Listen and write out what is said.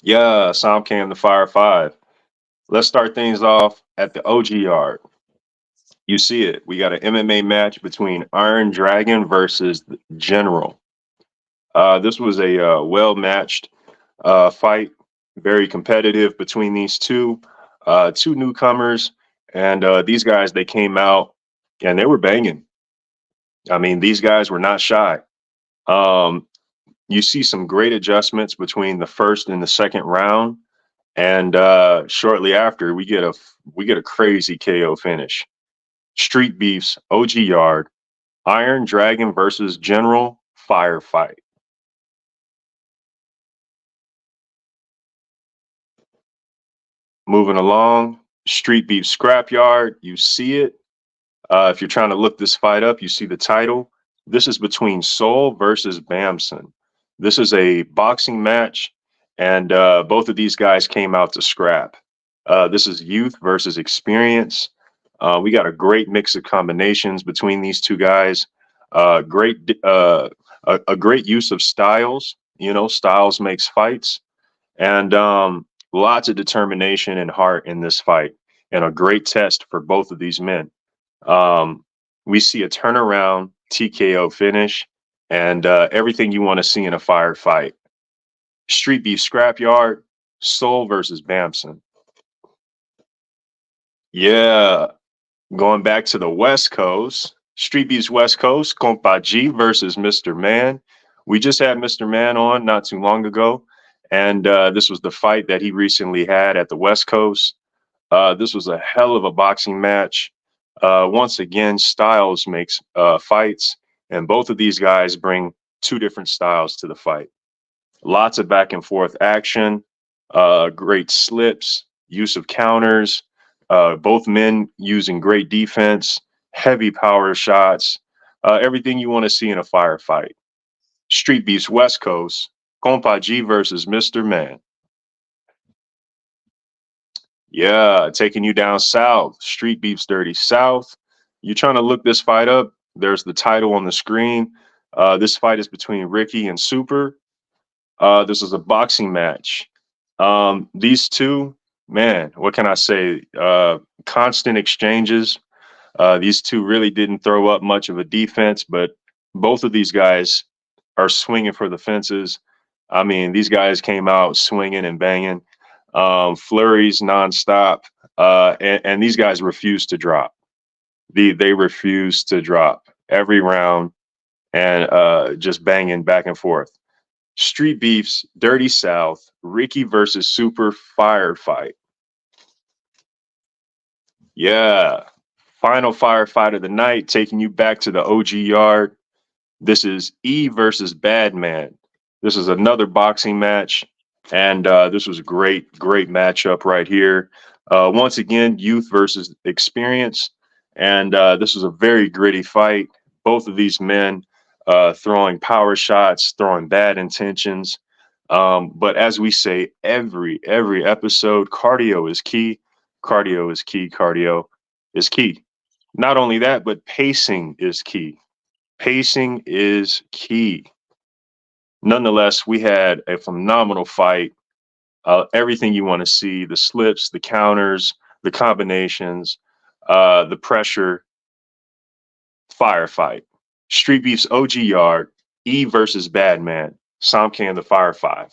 Yeah, Somké and the Fire Five. Let's start things off at the OG yard. You see it. We got an MMA match between Iron Dragon versus the General. This was a well matched fight, very competitive between these two newcomers. And these guys, they came out and they were banging. I mean, these guys were not shy. Um, you see some great adjustments between the first and the second round. And shortly after, we get a crazy KO finish. Street Beefs, OG Yard, Iron Dragon versus General Firefight. Moving along, Street Beef Scrapyard. You see it. If you're trying to look this fight up, you see the title. This is between Soul versus Bamson. This is a boxing match, and both of these guys came out to scrap. This is youth versus experience. We got a great mix of combinations between these two guys. A great use of styles. You know, styles makes fights, and lots of determination and heart in this fight, and a great test for both of these men. Um, we see a turnaround TKO finish, and everything you want to see in a firefight. Street Beef Scrapyard, Soul versus Bamson. Yeah, going back to the West Coast, Street Beef's West Coast, Compa G versus Mr. Man. We just had Mr. Man on not too long ago, and this was the fight that he recently had at the West Coast. This was a hell of a boxing match. Once again, styles makes fights, and both of these guys bring two different styles to the fight. Lots of back and forth action, great slips, use of counters, both men using great defense, heavy power shots, everything you want to see in a firefight. Street Beefs West Coast, Compa G versus Mr. Man. Yeah, taking you down south, Street Beefs Dirty South. You're trying to look this fight up. There's the title on the screen. This fight is between Ricky and Super. This is a boxing match. These two, man, what can I say? Constant exchanges. These two really didn't throw up much of a defense, but both of these guys are swinging for the fences. I mean, these guys came out swinging and banging, flurries nonstop, and these guys refuse to drop. They refuse to drop every round and just banging back and forth. Street Beefs, Dirty South, Ricky versus Super Firefight. Yeah. Final firefight of the night, taking you back to the OG yard. This is E versus Badman. This is another boxing match, and this was a great matchup right here. Once again, youth versus experience, and this was a very gritty fight. Both of these men throwing power shots, throwing bad intentions. But as we say every episode, cardio is key. Cardio is key. Cardio is key. Not only that, but pacing is key. Pacing is key. Nonetheless, we had a phenomenal fight. Everything you want to see, the slips, the counters, the combinations, the pressure, firefight. Street Beef's OG Yard, E versus Badman, Somké and the Fire Five.